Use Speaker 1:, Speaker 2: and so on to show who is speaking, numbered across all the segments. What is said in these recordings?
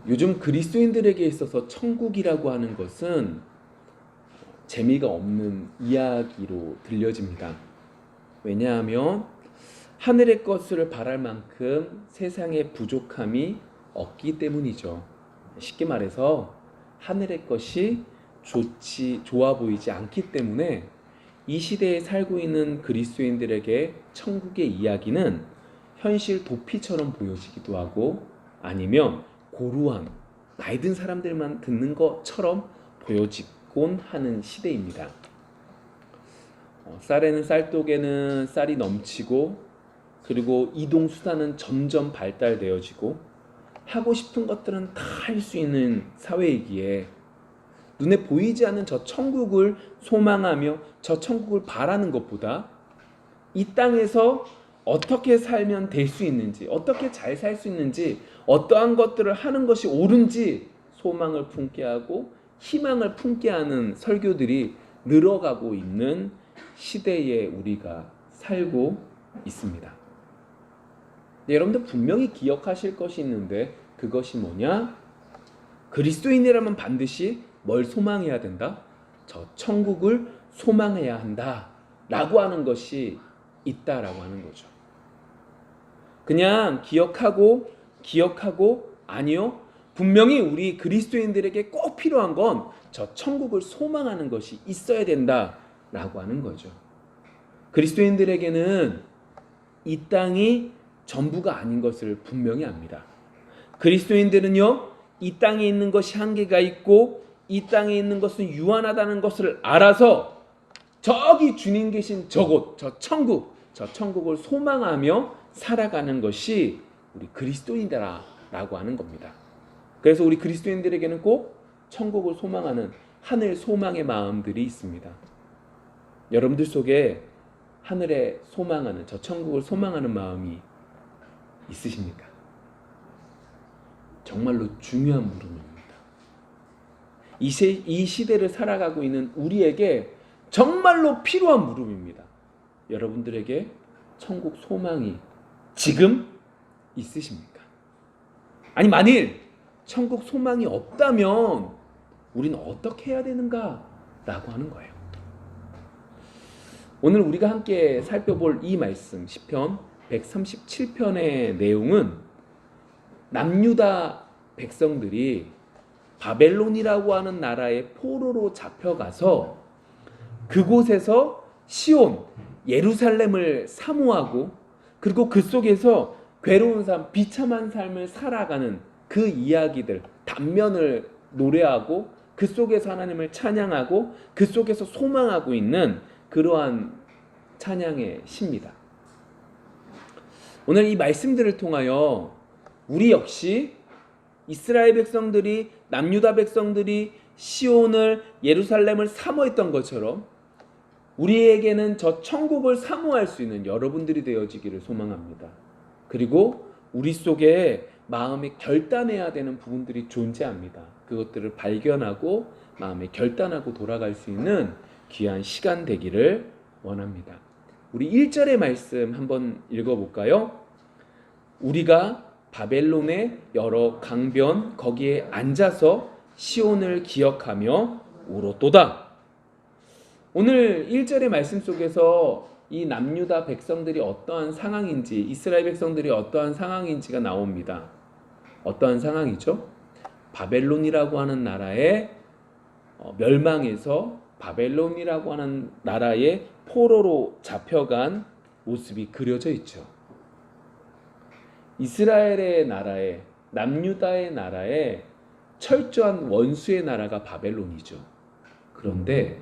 Speaker 1: 요즘 그리스도인들에게 있어서 천국이라고 하는 것은 재미가 없는 이야기로 들려집니다. 왜냐하면 하늘의 것을 바랄 만큼 세상의 부족함이 없기 때문이죠. 쉽게 말해서 하늘의 것이 좋아 보이지 않기 때문에 이 시대에 살고 있는 그리스도인들에게 천국의 이야기는 현실 도피처럼 보여지기도 하고 아니면 고루한 나이 든 사람들만 듣는 것처럼 보여지곤 하는 시대입니다. 쌀에는 쌀독에는 쌀이 넘치고 그리고 이동수단은 점점 발달되어지고 하고 싶은 것들은 다 할 수 있는 사회이기에 눈에 보이지 않는 저 천국을 소망하며 저 천국을 바라는 것보다 이 땅에서 어떻게 살면 될 수 있는지, 어떻게 잘 살 수 있는지, 어떠한 것들을 하는 것이 옳은지 소망을 품게 하고 희망을 품게 하는 설교들이 늘어가고 있는 시대에 우리가 살고 있습니다. 여러분들 분명히 기억하실 것이 있는데 그것이 뭐냐? 그리스도인이라면 반드시 뭘 소망해야 된다? 저 천국을 소망해야 한다 라고 하는 것이 있다라고 하는 거죠. 그냥 기억하고 아니요, 분명히 우리 그리스도인들에게 꼭 필요한 건 저 천국을 소망하는 것이 있어야 된다라고 하는 거죠. 그리스도인들에게는 이 땅이 전부가 아닌 것을 분명히 압니다. 그리스도인들은요, 이 땅에 있는 것이 한계가 있고 이 땅에 있는 것은 유한하다는 것을 알아서 저기 주님 계신 저곳, 저 천국을 소망하며 살아가는 것이 우리 그리스도인이다라고 하는 겁니다. 그래서 우리 그리스도인들에게는 꼭 천국을 소망하는 하늘 소망의 마음들이 있습니다. 여러분들 속에 하늘에 소망하는 저 천국을 소망하는 마음이 있으십니까? 정말로 중요한 물음입니다. 이 시대를 살아가고 있는 우리에게 정말로 필요한 물음입니다. 여러분들에게 천국 소망이 지금 있으십니까? 아니 만일 천국 소망이 없다면 우리는 어떻게 해야 되는가? 라고 하는 거예요. 오늘 우리가 함께 살펴볼 이 말씀 시편 137편의 내용은 남유다 백성들이 바벨론이라고 하는 나라의 포로로 잡혀가서 그곳에서 시온, 예루살렘을 사모하고 그리고 그 속에서 괴로운 삶, 비참한 삶을 살아가는 그 이야기들, 단면을 노래하고 그 속에서 하나님을 찬양하고 그 속에서 소망하고 있는 그러한 찬양의 시입니다. 오늘 이 말씀들을 통하여 우리 역시 이스라엘 백성들이 남유다 백성들이 시온을 예루살렘을 사모했던 것처럼 우리에게는 저 천국을 사모할 수 있는 여러분들이 되어지기를 소망합니다. 그리고 우리 속에 마음에 결단해야 되는 부분들이 존재합니다. 그것들을 발견하고 마음에 결단하고 돌아갈 수 있는 귀한 시간 되기를 원합니다. 우리 1절의 말씀 한번 읽어볼까요? 우리가 바벨론의 여러 강변 거기에 앉아서 시온을 기억하며 울었도다. 오늘 1절의 말씀 속에서 이 남유다 백성들이 어떠한 상황인지, 이스라엘 백성들이 어떠한 상황인지가 나옵니다. 어떠한 상황이죠? 바벨론이라고 하는 나라의 멸망해서 바벨론이라고 하는 나라의 포로로 잡혀간 모습이 그려져 있죠. 이스라엘의 나라에, 남유다의 나라에 철저한 원수의 나라가 바벨론이죠. 그런데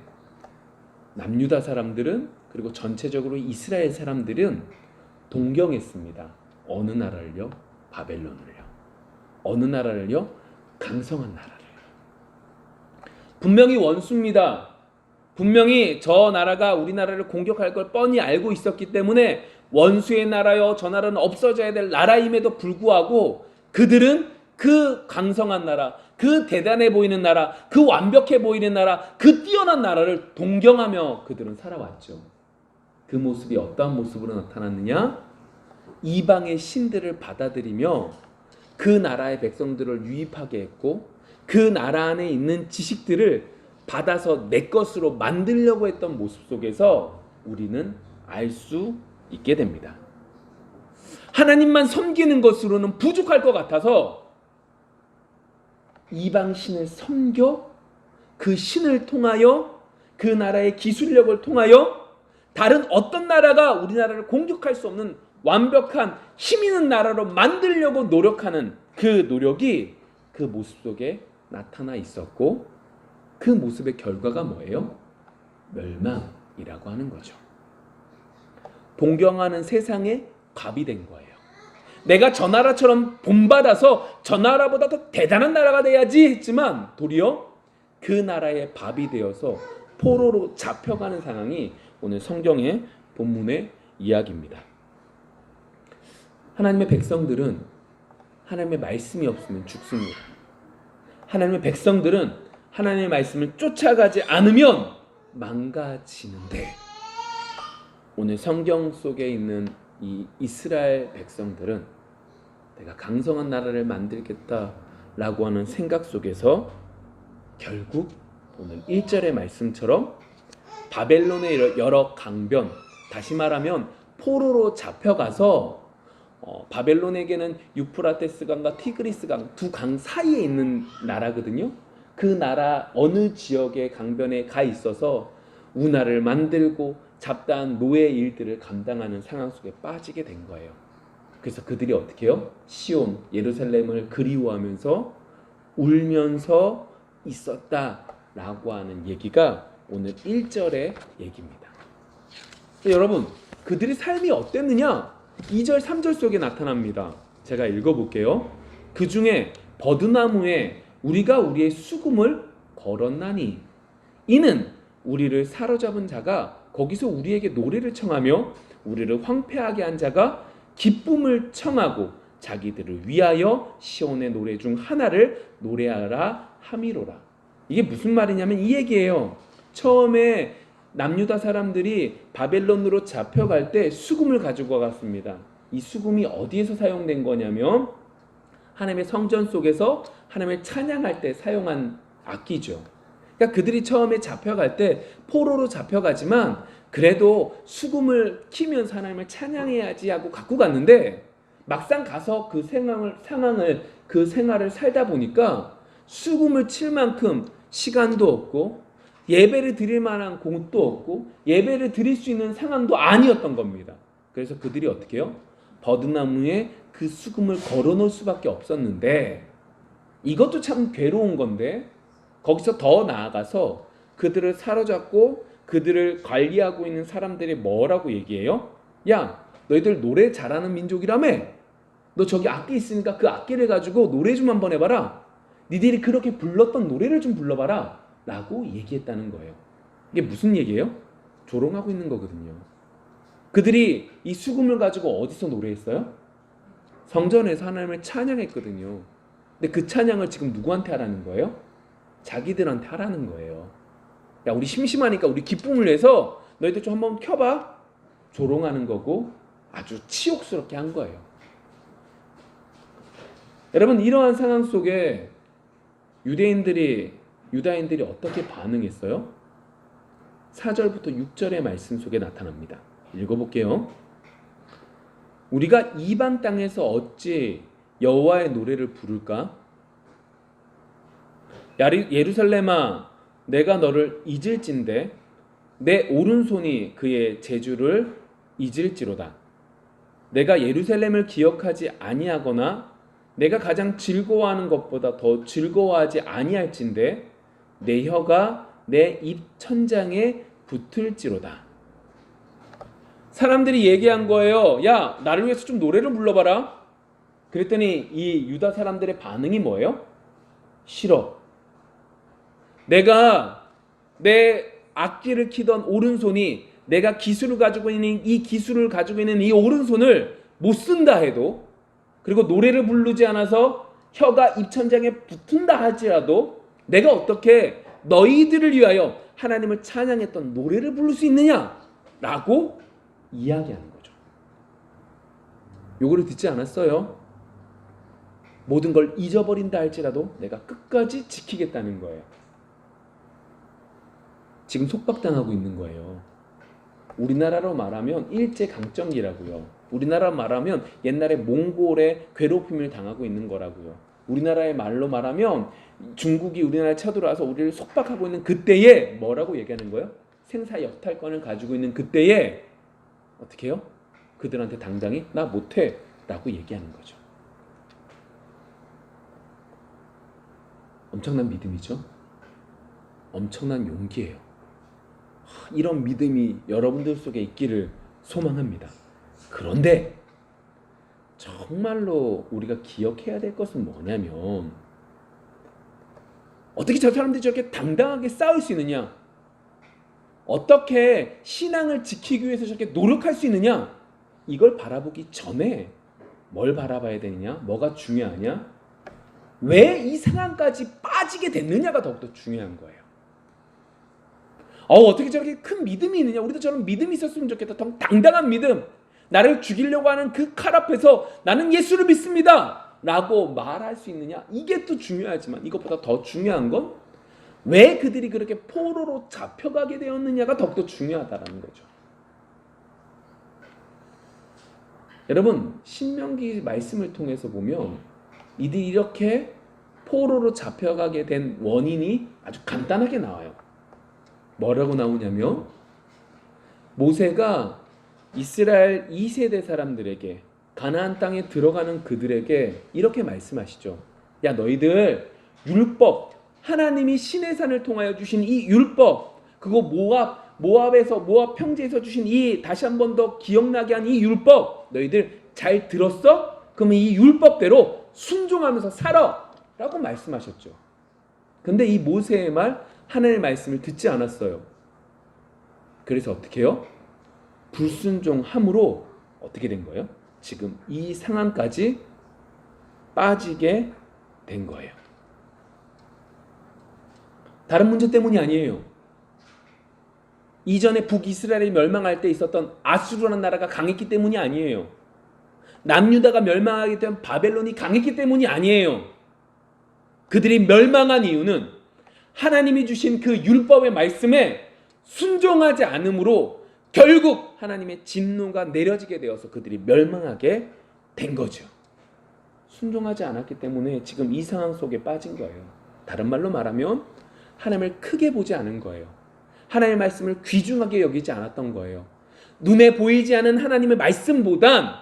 Speaker 1: 남유다 사람들은 그리고 전체적으로 이스라엘 사람들은 동경했습니다. 어느 나라를요? 바벨론을요. 어느 나라를요? 강성한 나라를요. 분명히 원수입니다. 분명히 저 나라가 우리나라를 공격할 걸 뻔히 알고 있었기 때문에 원수의 나라여 저 나라는 없어져야 될 나라임에도 불구하고 그들은 그 강성한 나라, 그 대단해 보이는 나라, 그 완벽해 보이는 나라, 그 뛰어난 나라를 동경하며 그들은 살아왔죠. 그 모습이 어떠한 모습으로 나타났느냐? 이방의 신들을 받아들이며 그 나라의 백성들을 유입하게 했고 그 나라 안에 있는 지식들을 받아서 내 것으로 만들려고 했던 모습 속에서 우리는 알 수 있게 됩니다. 하나님만 섬기는 것으로는 부족할 것 같아서 이방 신을 섬겨 그 신을 통하여 그 나라의 기술력을 통하여 다른 어떤 나라가 우리나라를 공격할 수 없는 완벽한 힘 있는 나라로 만들려고 노력하는 그 노력이 그 모습 속에 나타나 있었고 그 모습의 결과가 뭐예요? 멸망이라고 하는 거죠. 동경하는 세상의 갑이 된 거예요. 내가 저 나라처럼 본받아서 저 나라보다 더 대단한 나라가 돼야지 했지만 도리어 그 나라의 밥이 되어서 포로로 잡혀가는 상황이 오늘 성경의 본문의 이야기입니다. 하나님의 백성들은 하나님의 말씀이 없으면 죽습니다. 하나님의 백성들은 하나님의 말씀을 쫓아가지 않으면 망가지는데 오늘 성경 속에 있는 이 이스라엘 백성들은 내가 강성한 나라를 만들겠다라고 하는 생각 속에서 결국 오늘 1절의 말씀처럼 바벨론의 여러 강변, 다시 말하면 포로로 잡혀가서 바벨론에게는 유프라테스 강과 티그리스 강 두 강 사이에 있는 나라거든요. 그 나라 어느 지역의 강변에 가 있어서 운하를 만들고 잡다한 노예 일들을 감당하는 상황 속에 빠지게 된 거예요. 그래서 그들이 어떻게 해요? 시온, 예루살렘을 그리워하면서 울면서 있었다라고 하는 얘기가 오늘 1절의 얘기입니다. 여러분, 그들의 삶이 어땠느냐? 2절, 3절 속에 나타납니다. 제가 읽어볼게요. 그 중에 버드나무에 우리가 우리의 수금을 걸었나니 이는 우리를 사로잡은 자가 거기서 우리에게 노래를 청하며 우리를 황폐하게 한 자가 기쁨을 청하고 자기들을 위하여 시온의 노래 중 하나를 노래하라 함이로라. 이게 무슨 말이냐면 이 얘기예요. 처음에 남유다 사람들이 바벨론으로 잡혀갈 때 수금을 가지고 갔습니다. 이 수금이 어디에서 사용된 거냐면 하나님의 성전 속에서 하나님을 찬양할 때 사용한 악기죠. 그러니까 그들이 처음에 잡혀갈 때 포로로 잡혀가지만 그래도 수금을 키면서 하나님을 찬양해야지 하고 갖고 갔는데 막상 가서 그 생활을 살다 보니까 수금을 칠 만큼 시간도 없고 예배를 드릴 만한 곳도 없고 예배를 드릴 수 있는 상황도 아니었던 겁니다. 그래서 그들이 어떻게 해요? 버드나무에 그 수금을 걸어놓을 수밖에 없었는데 이것도 참 괴로운 건데 거기서 더 나아가서 그들을 사로잡고 그들을 관리하고 있는 사람들이 뭐라고 얘기해요? 야, 너희들 노래 잘하는 민족이라며? 너 저기 악기 있으니까 그 악기를 가지고 노래 좀 한번 해봐라. 니들이 그렇게 불렀던 노래를 좀 불러봐라 라고 얘기했다는 거예요. 이게 무슨 얘기예요? 조롱하고 있는 거거든요. 그들이 이 수금을 가지고 어디서 노래했어요? 성전에서 하나님을 찬양했거든요. 근데 그 찬양을 지금 누구한테 하라는 거예요? 자기들한테 하라는 거예요. 야, 우리 심심하니까 우리 기쁨을 내서 너희들 좀 한번 켜봐. 조롱하는 거고 아주 치욕스럽게 한 거예요. 여러분, 이러한 상황 속에 유다인들이 어떻게 반응했어요? 4절부터 6절의 말씀 속에 나타납니다. 읽어볼게요. 우리가 이방 땅에서 어찌 여호와의 노래를 부를까? 예루살렘아, 내가 너를 잊을진대 내 오른손이 그의 재주를 잊을지로다. 내가 예루살렘을 기억하지 아니하거나 내가 가장 즐거워하는 것보다 더 즐거워하지 아니할진대 내 혀가 내 입 천장에 붙을지로다. 사람들이 얘기한 거예요. 야, 나를 위해서 좀 노래를 불러봐라. 그랬더니 이 유다 사람들의 반응이 뭐예요? 싫어. 내가 내 악기를 키던 오른손이 내가 기술을 가지고 있는 이 오른손을 못 쓴다 해도, 그리고 노래를 부르지 않아서 혀가 입천장에 붙은다 할지라도 내가 어떻게 너희들을 위하여 하나님을 찬양했던 노래를 부를 수 있느냐라고 이야기하는 거죠. 요거를 듣지 않았어요. 모든 걸 잊어버린다 할지라도 내가 끝까지 지키겠다는 거예요. 지금 속박당하고 있는 거예요. 우리나라로 말하면 일제강점기라고요. 우리나라 말하면 옛날에 몽골의 괴롭힘을 당하고 있는 거라고요. 우리나라의 말로 말하면 중국이 우리나라에 쳐들어와서 우리를 속박하고 있는 그때에 뭐라고 얘기하는 거예요? 생사역탈권을 가지고 있는 그때에 어떻게 해요? 그들한테 당당히 나 못해 라고 얘기하는 거죠. 엄청난 믿음이죠. 엄청난 용기예요. 이런 믿음이 여러분들 속에 있기를 소망합니다. 그런데 정말로 우리가 기억해야 될 것은 뭐냐면, 어떻게 저 사람들이 저렇게 당당하게 싸울 수 있느냐, 어떻게 신앙을 지키기 위해서 저렇게 노력할 수 있느냐, 이걸 바라보기 전에 뭘 바라봐야 되느냐, 뭐가 중요하냐, 왜 이 상황까지 빠지게 됐느냐가 더욱더 중요한 거예요. 어떻게 저렇게 큰 믿음이 있느냐, 우리도 저런 믿음이 있었으면 좋겠다. 당당한 믿음, 나를 죽이려고 하는 그 칼 앞에서 나는 예수를 믿습니다 라고 말할 수 있느냐, 이게 또 중요하지만 이것보다 더 중요한 건 왜 그들이 그렇게 포로로 잡혀가게 되었느냐가 더욱더 중요하다는 거죠. 여러분, 신명기 말씀을 통해서 보면 이들이 이렇게 포로로 잡혀가게 된 원인이 아주 간단하게 나와요. 뭐라고 나오냐면, 모세가 이스라엘 2세대 사람들에게, 가나안 땅에 들어가는 그들에게 이렇게 말씀하시죠. 야, 너희들 율법, 하나님이 시내산을 통하여 주신 이 율법, 그거 모압 평지에서 주신 이, 다시 한 번 더 기억나게 한 이 율법, 너희들 잘 들었어? 그러면 이 율법대로 순종하면서 살아 라고 말씀하셨죠. 근데 이 모세의 말, 하나님의 말씀을 듣지 않았어요. 그래서 어떻게 해요? 불순종함으로 어떻게 된 거예요? 지금 이 상황까지 빠지게 된 거예요. 다른 문제 때문이 아니에요. 이전에 북이스라엘이 멸망할 때 있었던 아수르라는 나라가 강했기 때문이 아니에요. 남유다가 멸망하게 된 바벨론이 강했기 때문이 아니에요. 그들이 멸망한 이유는 하나님이 주신 그 율법의 말씀에 순종하지 않으므로 결국 하나님의 진노가 내려지게 되어서 그들이 멸망하게 된 거죠. 순종하지 않았기 때문에 지금 이 상황 속에 빠진 거예요. 다른 말로 말하면 하나님을 크게 보지 않은 거예요. 하나님의 말씀을 귀중하게 여기지 않았던 거예요. 눈에 보이지 않은 하나님의 말씀보단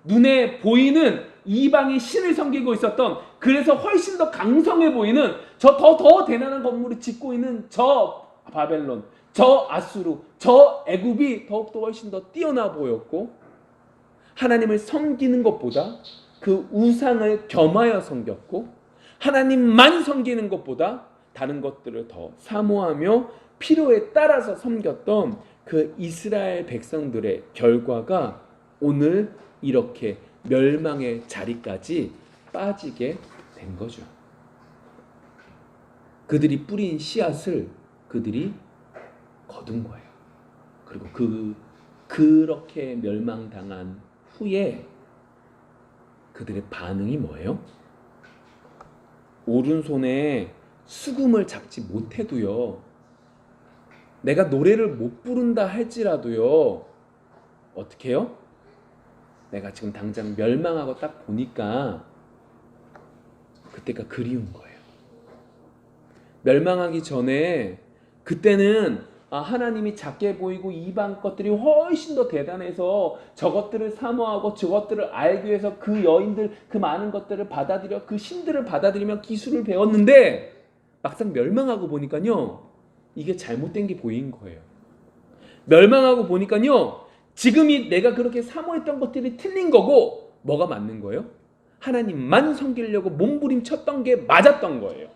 Speaker 1: 눈에 보이는 이방의 신을 섬기고 있었던, 그래서 훨씬 더 강성해 보이는 저 더 대단한 건물을 짓고 있는 저 바벨론, 저 아수르, 저 애굽이 더욱더 훨씬 더 뛰어나 보였고, 하나님을 섬기는 것보다 그 우상을 겸하여 섬겼고, 하나님만 섬기는 것보다 다른 것들을 더 사모하며 필요에 따라서 섬겼던 그 이스라엘 백성들의 결과가 오늘 이렇게 멸망의 자리까지 빠지게 된 거죠. 그들이 뿌린 씨앗을 그들이 거둔 거예요. 그리고 그렇게 멸망당한 후에 그들의 반응이 뭐예요? 오른손에 수금을 잡지 못해도요, 내가 노래를 못 부른다 할지라도요, 어떻게 해요? 내가 지금 당장 멸망하고 딱 보니까 그때가 그리운 거예요. 멸망하기 전에 그때는 하나님이 작게 보이고 이방 것들이 훨씬 더 대단해서 저것들을 사모하고 저것들을 알기 위해서 그 여인들, 그 많은 것들을 받아들여 그 신들을 받아들이며 기술을 배웠는데, 막상 멸망하고 보니까요, 이게 잘못된 게 보인 거예요. 멸망하고 보니까요, 지금이 내가 그렇게 사모했던 것들이 틀린 거고, 뭐가 맞는 거예요? 하나님만 섬기려고 몸부림쳤던 게 맞았던 거예요.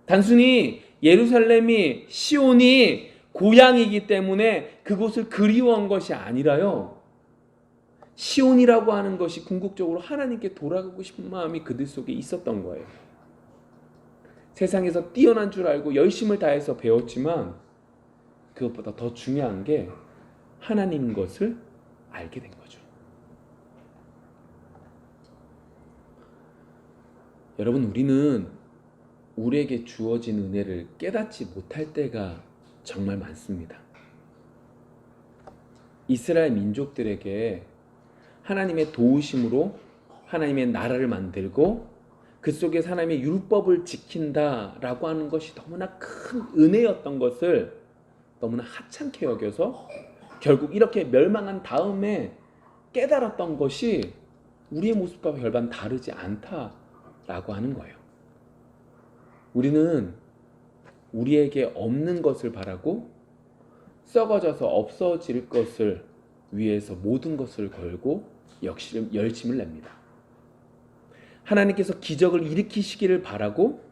Speaker 1: 단순히 예루살렘이, 시온이 고향이기 때문에 그곳을 그리워한 것이 아니라요, 시온이라고 하는 것이 궁극적으로 하나님께 돌아가고 싶은 마음이 그들 속에 있었던 거예요. 세상에서 뛰어난 줄 알고 열심을 다해서 배웠지만 그것보다 더 중요한 게 하나님 것을 알게 된 거죠. 여러분, 우리는 우리에게 주어진 은혜를 깨닫지 못할 때가 정말 많습니다. 이스라엘 민족들에게 하나님의 도우심으로 하나님의 나라를 만들고 그 속에서 하나님의 율법을 지킨다라고 하는 것이 너무나 큰 은혜였던 것을 너무나 하찮게 여겨서 결국 이렇게 멸망한 다음에 깨달았던 것이 우리의 모습과 별반 다르지 않다라고 하는 거예요. 우리는 우리에게 없는 것을 바라고 썩어져서 없어질 것을 위해서 모든 것을 걸고 열심을 냅니다. 하나님께서 기적을 일으키시기를 바라고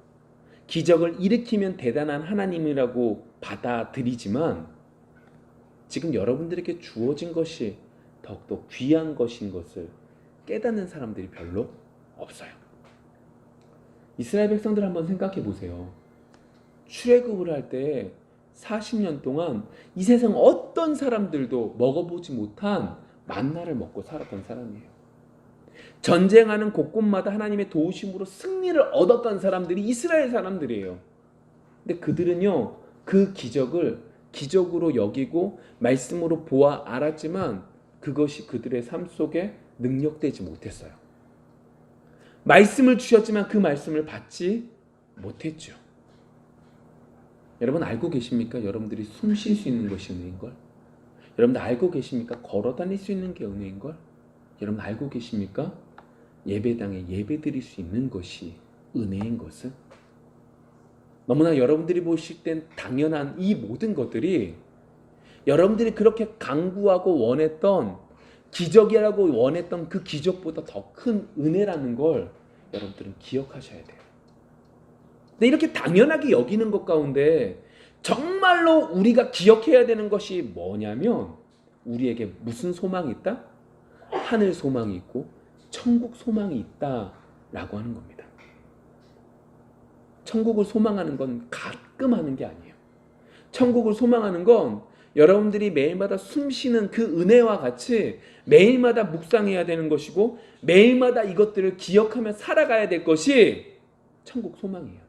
Speaker 1: 기적을 일으키면 대단한 하나님이라고 받아들이지만 지금 여러분들에게 주어진 것이 더욱더 귀한 것인 것을 깨닫는 사람들이 별로 없어요. 이스라엘 백성들 한번 생각해 보세요. 출애굽을 할 때 40년 동안 이 세상 어떤 사람들도 먹어보지 못한 만나를 먹고 살았던 사람이에요. 전쟁하는 곳곳마다 하나님의 도우심으로 승리를 얻었던 사람들이 이스라엘 사람들이에요. 근데 그들은요, 그 기적을 기적으로 여기고 말씀으로 보아 알았지만 그것이 그들의 삶 속에 능력되지 못했어요. 말씀을 주셨지만 그 말씀을 받지 못했죠. 여러분 알고 계십니까? 여러분들이 숨 쉴 수 있는 것이 은혜인걸? 여러분들 알고 계십니까? 걸어 다닐 수 있는 게 은혜인걸? 여러분 알고 계십니까? 예배당에 예배 드릴 수 있는 것이 은혜인 것을? 너무나 여러분들이 보실 땐 당연한 이 모든 것들이 여러분들이 그렇게 강구하고 원했던 기적이라고 원했던 그 기적보다 더 큰 은혜라는 걸 여러분들은 기억하셔야 돼요. 근데 이렇게 당연하게 여기는 것 가운데 정말로 우리가 기억해야 되는 것이 뭐냐면 우리에게 무슨 소망이 있다? 하늘 소망이 있고 천국 소망이 있다라고 하는 겁니다. 천국을 소망하는 건 가끔 하는 게 아니에요. 천국을 소망하는 건 여러분들이 매일마다 숨쉬는 그 은혜와 같이 매일마다 묵상해야 되는 것이고 매일마다 이것들을 기억하며 살아가야 될 것이 천국 소망이에요.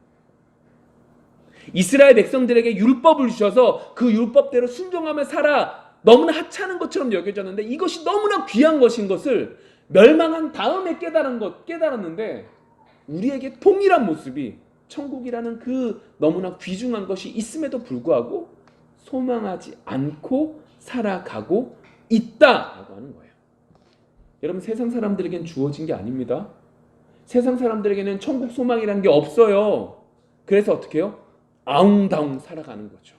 Speaker 1: 이스라엘 백성들에게 율법을 주셔서 그 율법대로 순종하며 살아 너무나 하찮은 것처럼 여겨졌는데 이것이 너무나 귀한 것인 것을 멸망한 다음에 깨달았는데 우리에게 동일한 모습이 천국이라는 그 너무나 귀중한 것이 있음에도 불구하고 소망하지 않고 살아가고 있다라고 하는 거예요. 여러분 세상 사람들에게는 주어진 게 아닙니다. 세상 사람들에게는 천국 소망이라는 게 없어요. 그래서 어떻게 해요? 아웅다웅 살아가는 거죠.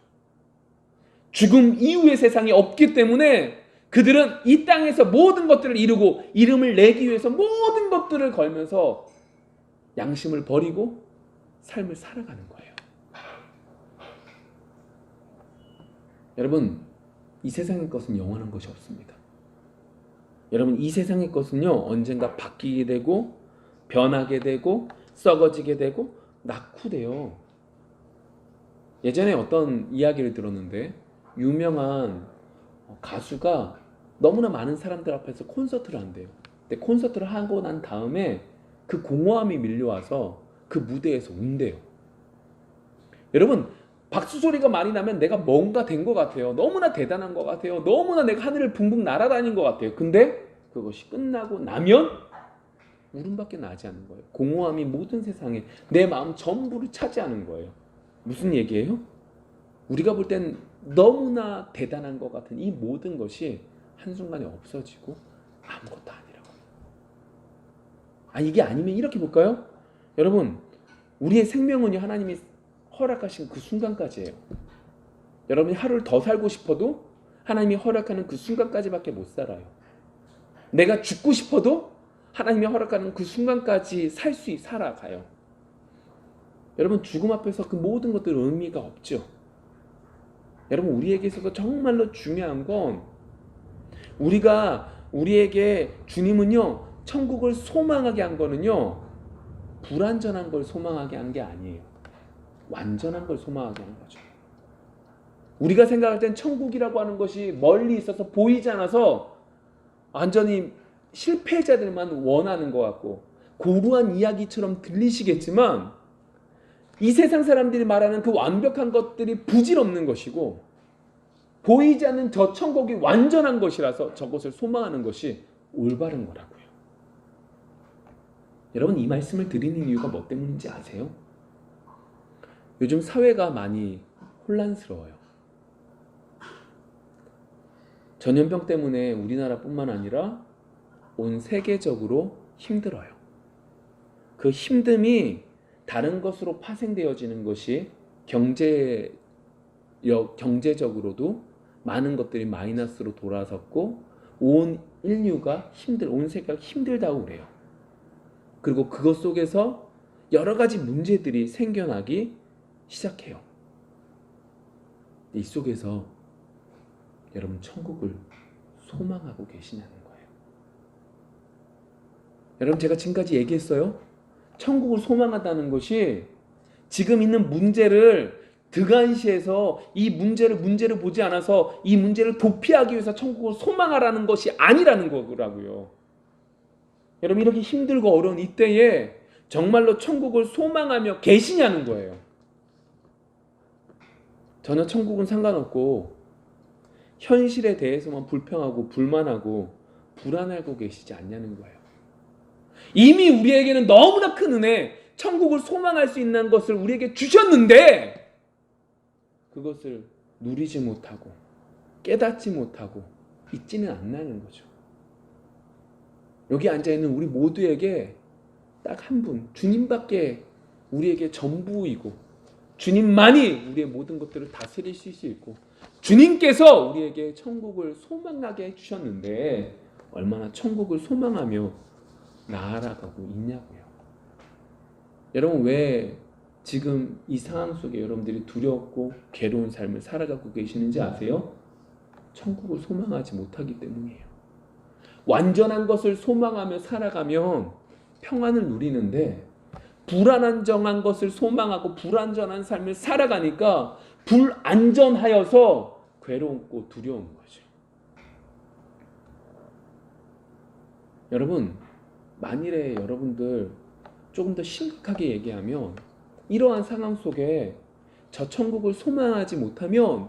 Speaker 1: 죽음 이후의 세상이 없기 때문에 그들은 이 땅에서 모든 것들을 이루고 이름을 내기 위해서 모든 것들을 걸면서 양심을 버리고 삶을 살아가는 거예요. 여러분, 이 세상의 것은 영원한 것이 없습니다. 여러분, 이 세상의 것은요, 언젠가 바뀌게 되고 변하게 되고 썩어지게 되고 낙후돼요. 예전에 어떤 이야기를 들었는데 유명한 가수가 너무나 많은 사람들 앞에서 콘서트를 한대요. 근데 콘서트를 하고 난 다음에 그 공허함이 밀려와서 그 무대에서 운대요. 여러분, 박수 소리가 많이 나면 내가 뭔가 된 것 같아요. 너무나 대단한 것 같아요. 너무나 내가 하늘을 붕붕 날아다닌 것 같아요. 근데 그것이 끝나고 나면 울음밖에 나지 않는 거예요. 공허함이 모든 세상에 내 마음 전부를 차지하는 거예요. 무슨 얘기예요? 우리가 볼 땐 너무나 대단한 것 같은 이 모든 것이 한순간에 없어지고 아무것도 아니라고. 이게 아니면 이렇게 볼까요? 여러분, 우리의 생명은요, 하나님이 허락하신 그 순간까지예요. 여러분이 하루를 더 살고 싶어도 하나님이 허락하는 그 순간까지밖에 못 살아요. 내가 죽고 싶어도 하나님이 허락하는 그 순간까지 살아가요. 여러분, 죽음 앞에서 그 모든 것들은 의미가 없죠. 여러분, 우리에게 있어서 정말로 중요한 건 우리에게 주님은요, 천국을 소망하게 한 거는요, 불완전한 걸 소망하게 한 게 아니에요. 완전한 걸 소망하게 하는 거죠. 우리가 생각할 땐 천국이라고 하는 것이 멀리 있어서 보이지 않아서 완전히 실패자들만 원하는 것 같고 고루한 이야기처럼 들리시겠지만 이 세상 사람들이 말하는 그 완벽한 것들이 부질없는 것이고 보이지 않는 저 천국이 완전한 것이라서 저것을 소망하는 것이 올바른 거라고요. 여러분, 이 말씀을 드리는 이유가 뭐 때문인지 아세요? 요즘 사회가 많이 혼란스러워요. 전염병 때문에 우리나라뿐만 아니라 온 세계적으로 힘들어요. 그 힘듦이 다른 것으로 파생되어지는 것이 경제적으로도 많은 것들이 마이너스로 돌아섰고 온 인류가 온 세계가 힘들다고 그래요. 그리고 그것 속에서 여러 가지 문제들이 생겨나기 시작해요. 이 속에서 여러분 천국을 소망하고 계시냐는 거예요. 여러분, 제가 지금까지 얘기했어요. 천국을 소망한다는 것이 지금 있는 문제를 등한시해서 이 문제를 보지 않아서 이 문제를 도피하기 위해서 천국을 소망하라는 것이 아니라는 거라고요. 여러분, 이렇게 힘들고 어려운 이때에 정말로 천국을 소망하며 계시냐는 거예요. 전혀 천국은 상관없고 현실에 대해서만 불평하고 불만하고 불안하고 계시지 않냐는 거예요. 이미 우리에게는 너무나 큰 은혜, 천국을 소망할 수 있는 것을 우리에게 주셨는데 그것을 누리지 못하고 깨닫지 못하고 있지는 않나는 거죠. 여기 앉아있는 우리 모두에게 딱 한 분, 주님밖에 우리에게 전부이고 주님만이 우리의 모든 것들을 다스릴 수 있고 주님께서 우리에게 천국을 소망하게 해주셨는데 얼마나 천국을 소망하며 나아가고 있냐고요. 여러분, 왜 지금 이 상황 속에 여러분들이 두렵고 괴로운 삶을 살아가고 계시는지 아세요? 천국을 소망하지 못하기 때문이에요. 완전한 것을 소망하며 살아가면 평안을 누리는데 불안정한 것을 소망하고 불안전한 삶을 살아가니까 불안전하여서 괴롭고 두려운 거죠. 여러분, 만일에 여러분들 조금 더 심각하게 얘기하면 이러한 상황 속에 저 천국을 소망하지 못하면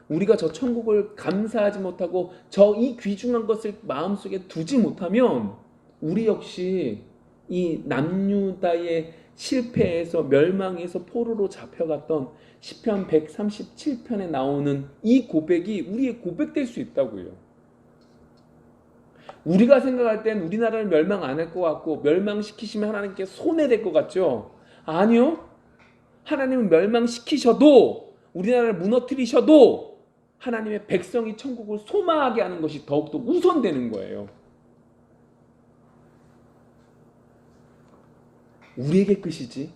Speaker 1: 우리가 저 천국을 감사하지 못하고 저 이 귀중한 것을 마음속에 두지 못하면 우리 역시 이 남유다의 실패에서 멸망에서 포로로 잡혀갔던 시편 137편에 나오는 이 고백이 우리의 고백될 수 있다고요. 우리가 생각할 땐 우리나라를 멸망 안 할 것 같고 멸망시키시면 하나님께 손해될 것 같죠? 아니요. 하나님은 멸망시키셔도 우리나라를 무너뜨리셔도 하나님의 백성이 천국을 소망하게 하는 것이 더욱더 우선되는 거예요. 우리에게 끝이지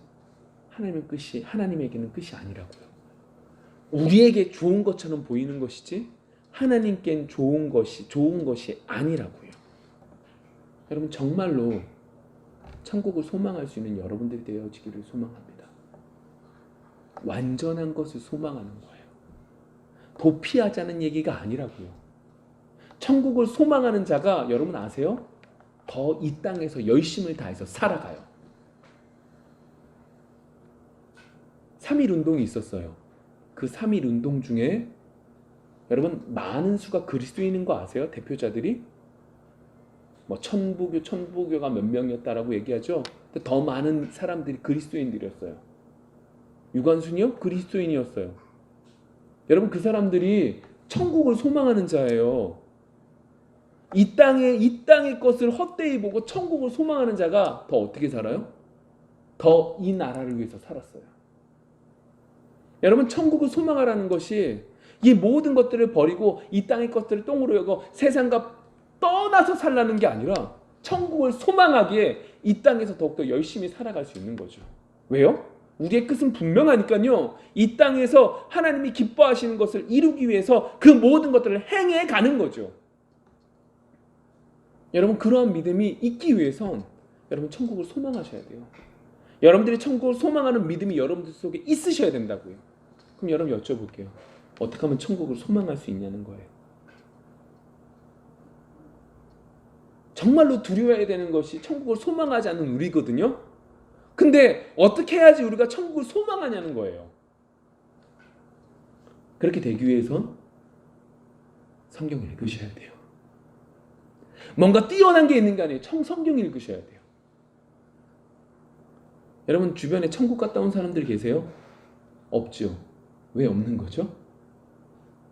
Speaker 1: 하나님에게는 끝이 아니라고요. 우리에게 좋은 것처럼 보이는 것이지 하나님께는 좋은 것이 아니라고요. 여러분, 정말로 천국을 소망할 수 있는 여러분들이 되어지기를 소망합니다. 완전한 것을 소망하는 거예요. 도피하자는 얘기가 아니라고요. 천국을 소망하는 자가 여러분 아세요? 더 이 땅에서 열심을 다해서 살아가요. 3.1 운동이 있었어요. 그 3.1 운동 중에 여러분 많은 수가 그리스도인인 거 아세요? 대표자들이 뭐 천부교가 몇 명이었다라고 얘기하죠. 근데 더 많은 사람들이 그리스도인들이었어요. 유관순이요? 그리스도인이었어요. 여러분, 그 사람들이 천국을 소망하는 자예요. 이 땅의 것을 헛되이 보고 천국을 소망하는 자가 더 어떻게 살아요? 더 이 나라를 위해서 살았어요. 여러분, 천국을 소망하라는 것이 이 모든 것들을 버리고 이 땅의 것들을 똥으로 여고 세상과 떠나서 살라는 게 아니라 천국을 소망하기에 이 땅에서 더욱더 열심히 살아갈 수 있는 거죠. 왜요? 우리의 끝은 분명하니까요. 이 땅에서 하나님이 기뻐하시는 것을 이루기 위해서 그 모든 것들을 행해 가는 거죠. 여러분, 그러한 믿음이 있기 위해선 여러분 천국을 소망하셔야 돼요. 여러분들이 천국을 소망하는 믿음이 여러분들 속에 있으셔야 된다고요. 그럼 여러분 여쭤볼게요. 어떻게 하면 천국을 소망할 수 있냐는 거예요. 정말로 두려워해야 되는 것이 천국을 소망하지 않는 우리거든요. 근데 어떻게 해야지 우리가 천국을 소망하냐는 거예요. 그렇게 되기 위해선 성경을 읽으셔야 돼요. 뭔가 뛰어난 게 있는 게 아니에요. 성경 읽으셔야 돼요. 여러분 주변에 천국 갔다 온 사람들 계세요? 없죠. 왜 없는 거죠?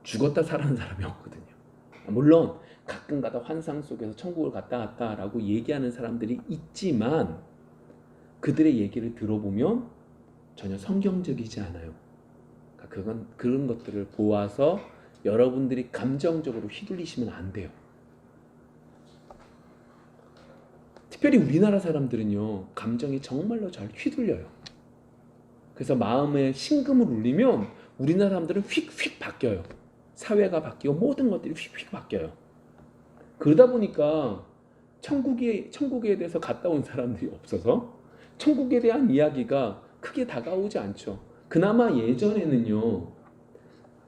Speaker 1: 죽었다 살아난 사람이 없거든요. 물론 가끔가다 환상 속에서 천국을 갔다 왔다라고 얘기하는 사람들이 있지만 그들의 얘기를 들어보면 전혀 성경적이지 않아요. 그건 그런 것들을 보아서 여러분들이 감정적으로 휘둘리시면 안 돼요. 특별히 우리나라 사람들은요, 감정이 정말로 잘 휘둘려요. 그래서 마음에 심금을 울리면 우리나라 사람들은 휙휙 바뀌어요. 사회가 바뀌고 모든 것들이 휙휙 바뀌어요. 그러다 보니까 천국에 대해서 갔다 온 사람들이 없어서 천국에 대한 이야기가 크게 다가오지 않죠. 그나마 예전에는요,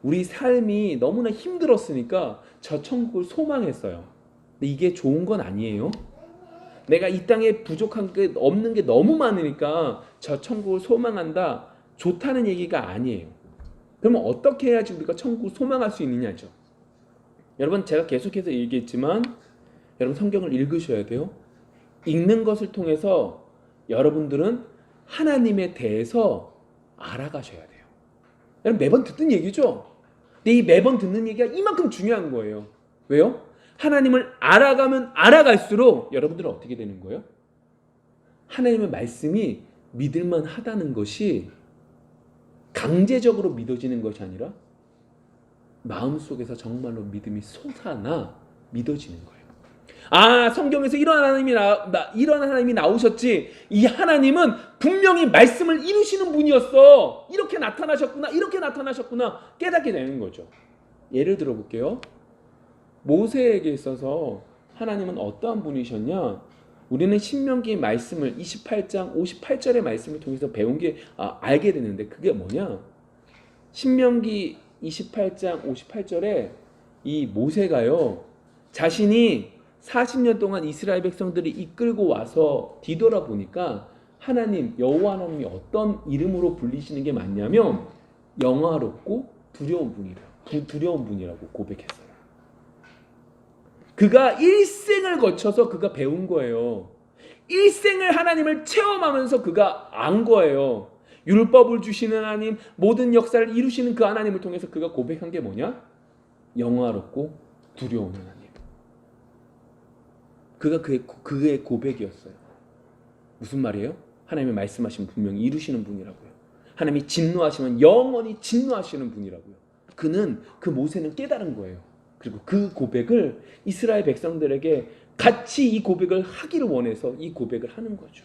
Speaker 1: 우리 삶이 너무나 힘들었으니까 저 천국을 소망했어요. 근데 이게 좋은 건 아니에요. 내가 이 땅에 부족한 게 없는 게 너무 많으니까 저 천국을 소망한다, 좋다는 얘기가 아니에요. 그러면 어떻게 해야지 우리가 천국을 소망할 수 있느냐죠. 여러분 제가 계속해서 얘기했지만 여러분 성경을 읽으셔야 돼요. 읽는 것을 통해서 여러분들은 하나님에 대해서 알아가셔야 돼요. 여러분 매번 듣는 얘기죠. 근데 이 매번 듣는 얘기가 이만큼 중요한 거예요. 왜요? 하나님을 알아가면 알아갈수록 여러분들은 어떻게 되는 거예요? 하나님의 말씀이 믿을만 하다는 것이 강제적으로 믿어지는 것이 아니라 마음속에서 정말로 믿음이 솟아나 믿어지는 거예요. 아, 성경에서 이런 하나님이 나오셨지. 이 하나님은 분명히 말씀을 이루시는 분이었어. 이렇게 나타나셨구나. 깨닫게 되는 거죠. 예를 들어 볼게요. 모세에게 있어서 하나님은 어떠한 분이셨냐? 우리는 신명기 말씀을 28장 58절의 말씀을 통해서 배운 게 알게 되는데 그게 뭐냐? 신명기 28장 58절에 이 모세가요, 자신이 40년 동안 이스라엘 백성들이 이끌고 와서 뒤돌아보니까 하나님, 여호와 하나님이 어떤 이름으로 불리시는 게 맞냐면 영화롭고 두려운 분이라고 고백했어요. 그가 일생을 거쳐서 그가 배운 거예요. 일생을 하나님을 체험하면서 그가 안 거예요. 율법을 주시는 하나님, 모든 역사를 이루시는 그 하나님을 통해서 그가 고백한 게 뭐냐? 영화롭고 두려운 하나님. 그가 그의 고백이었어요. 무슨 말이에요? 하나님의 말씀하시면 분명히 이루시는 분이라고요. 하나님이 진노하시면 영원히 진노하시는 분이라고요. 그 모세는 깨달은 거예요. 그리고 그 고백을 이스라엘 백성들에게 같이 이 고백을 하기를 원해서 이 고백을 하는 거죠.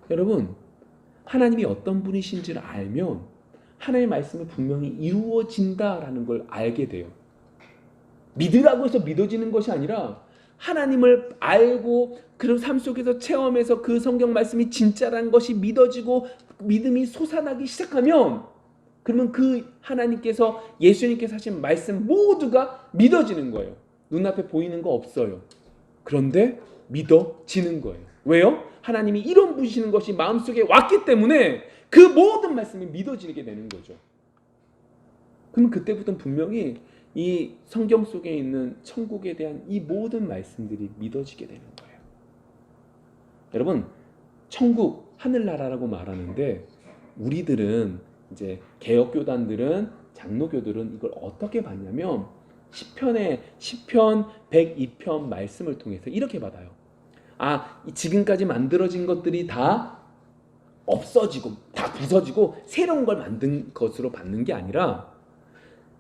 Speaker 1: 여러분, 하나님이 어떤 분이신지를 알면 하나님의 말씀이 분명히 이루어진다라는 걸 알게 돼요. 믿으라고 해서 믿어지는 것이 아니라 하나님을 알고 그런 삶 속에서 체험해서 그 성경 말씀이 진짜라는 것이 믿어지고 믿음이 솟아나기 시작하면 그러면 그 하나님께서 예수님께서 하신 말씀 모두가 믿어지는 거예요. 눈앞에 보이는 거 없어요. 그런데 믿어지는 거예요. 왜요? 하나님이 이런 분이시는 것이 마음속에 왔기 때문에 그 모든 말씀이 믿어지게 되는 거죠. 그러면 그때부터는 분명히 이 성경 속에 있는 천국에 대한 이 모든 말씀들이 믿어지게 되는 거예요. 여러분, 천국, 하늘나라라고 말하는데 우리들은 이제 개혁교단들은, 장로교들은 이걸 어떻게 봤냐면 시편 102편 말씀을 통해서 이렇게 받아요. 지금까지 만들어진 것들이 다 없어지고 다 부서지고 새로운 걸 만든 것으로 받는 게 아니라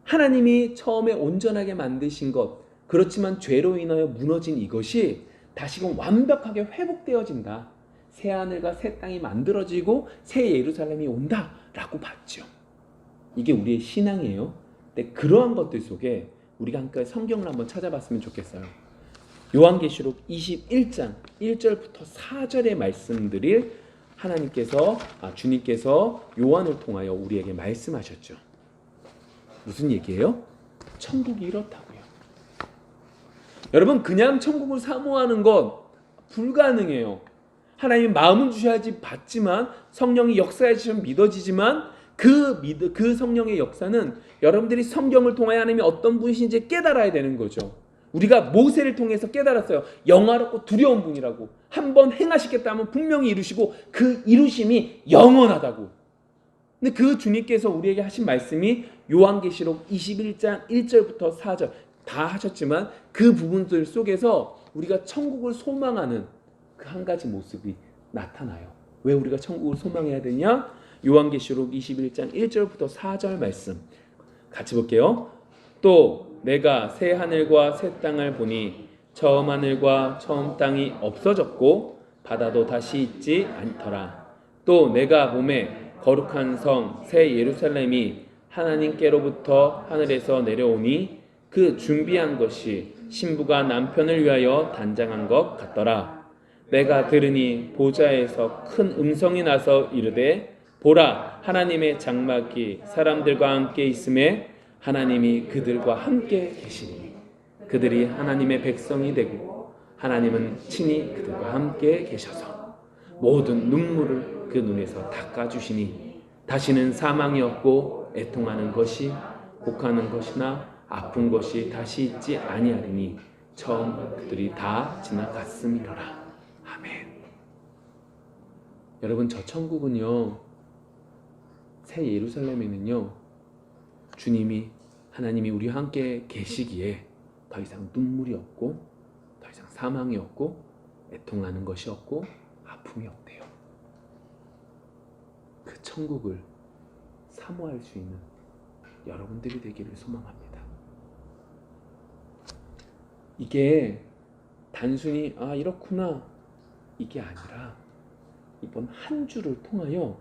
Speaker 1: 하나님이 처음에 온전하게 만드신 것, 그렇지만 죄로 인하여 무너진 이것이 다시금 완벽하게 회복되어진다. 새 하늘과 새 땅이 만들어지고 새 예루살렘이 온다라고 봤죠. 이게 우리의 신앙이에요. 근데 그러한 것들 속에 우리가 함께 성경을 한번 찾아봤으면 좋겠어요. 요한계시록 21장 1절부터 4절의 말씀들을 주님께서 요한을 통하여 우리에게 말씀하셨죠. 무슨 얘기예요? 천국이 이렇다고요. 여러분 그냥 천국을 사모하는 것 불가능해요. 하나님이 마음은 주셔야지 받지만 성령이 역사해주시면 믿어지지만 그 성령의 역사는 여러분들이 성경을 통하여 하나님이 어떤 분이신지 깨달아야 되는 거죠. 우리가 모세를 통해서 깨달았어요. 영화롭고 두려운 분이라고. 한번 행하시겠다면 분명히 이루시고 그 이루심이 영원하다고. 근데 그 주님께서 우리에게 하신 말씀이 요한계시록 21장 1절부터 4절 다 하셨지만 그 부분들 속에서 우리가 천국을 소망하는 그 한 가지 모습이 나타나요. 왜 우리가 천국을 소망해야 되냐? 요한계시록 21장 1절부터 4절 말씀 같이 볼게요. 또 내가 새 하늘과 새 땅을 보니 처음 하늘과 처음 땅이 없어졌고 바다도 다시 있지 않더라. 또 내가 몸에 거룩한 성 새 예루살렘이 하나님께로부터 하늘에서 내려오니 그 준비한 것이 신부가 남편을 위하여 단장한 것 같더라. 내가 들으니 보좌에서 큰 음성이 나서 이르되 보라 하나님의 장막이 사람들과 함께 있음에 하나님이 그들과 함께 계시니 그들이 하나님의 백성이 되고 하나님은 친히 그들과 함께 계셔서 모든 눈물을 그 눈에서 닦아주시니 다시는 사망이 없고 애통하는 것이 곡하는 것이나 아픈 것이 다시 있지 아니하리니 처음 그들이 다 지나갔음이로라. 아멘. 여러분 저 천국은요 새 예루살렘에는요 주님이 하나님이 우리와 함께 계시기에 더 이상 눈물이 없고 더 이상 사망이 없고 애통하는 것이 없고 아픔이 없대요. 그 천국을 사모할 수 있는 여러분들이 되기를 소망합니다. 이게 단순히 이렇구나 이게 아니라 이번 한 주를 통하여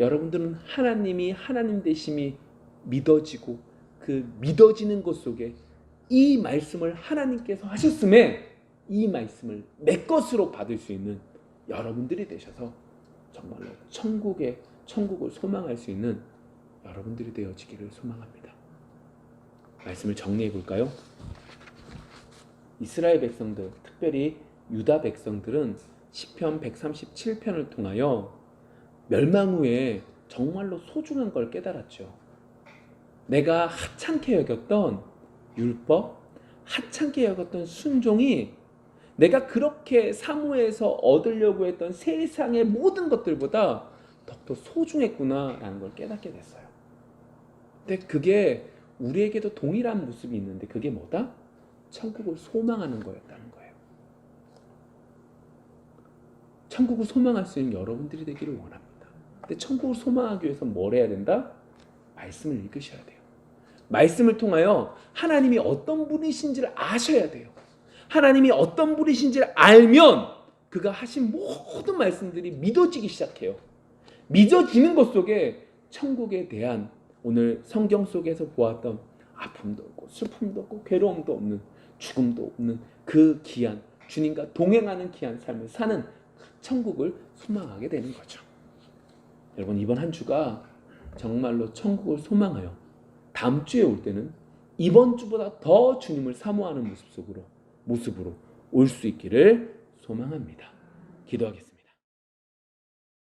Speaker 1: 여러분들은 하나님이 하나님 되심이 믿어지고 그 믿어지는 것 속에 이 말씀을 하나님께서 하셨음에 이 말씀을 내 것으로 받을 수 있는 여러분들이 되셔서 정말로 천국을 소망할 수 있는 여러분들이 되어지기를 소망합니다. 말씀을 정리해 볼까요? 이스라엘 백성들, 특별히 유다 백성들은 시편 137편을 통하여 멸망 후에 정말로 소중한 걸 깨달았죠. 내가 하찮게 여겼던 율법, 하찮게 여겼던 순종이 내가 그렇게 사모해서 얻으려고 했던 세상의 모든 것들보다 더욱더 소중했구나라는 걸 깨닫게 됐어요. 근데 그게 우리에게도 동일한 모습이 있는데 그게 뭐다? 천국을 소망하는 거였다는 거예요. 천국을 소망할 수 있는 여러분들이 되기를 원합니다. 근데 천국을 소망하기 위해서 뭘 해야 된다? 말씀을 읽으셔야 돼요. 말씀을 통하여 하나님이 어떤 분이신지를 아셔야 돼요. 하나님이 어떤 분이신지를 알면 그가 하신 모든 말씀들이 믿어지기 시작해요. 믿어지는 것 속에 천국에 대한 오늘 성경 속에서 보았던 아픔도 없고 슬픔도 없고 괴로움도 없는 죽음도 없는 그 귀한 주님과 동행하는 귀한 삶을 사는 천국을 소망하게 되는 거죠. 여러분 이번 한 주가 정말로 천국을 소망하여 다음 주에 올 때는 이번 주보다 더 주님을 사모하는 모습으로 올 수 있기를 소망합니다. 기도하겠습니다.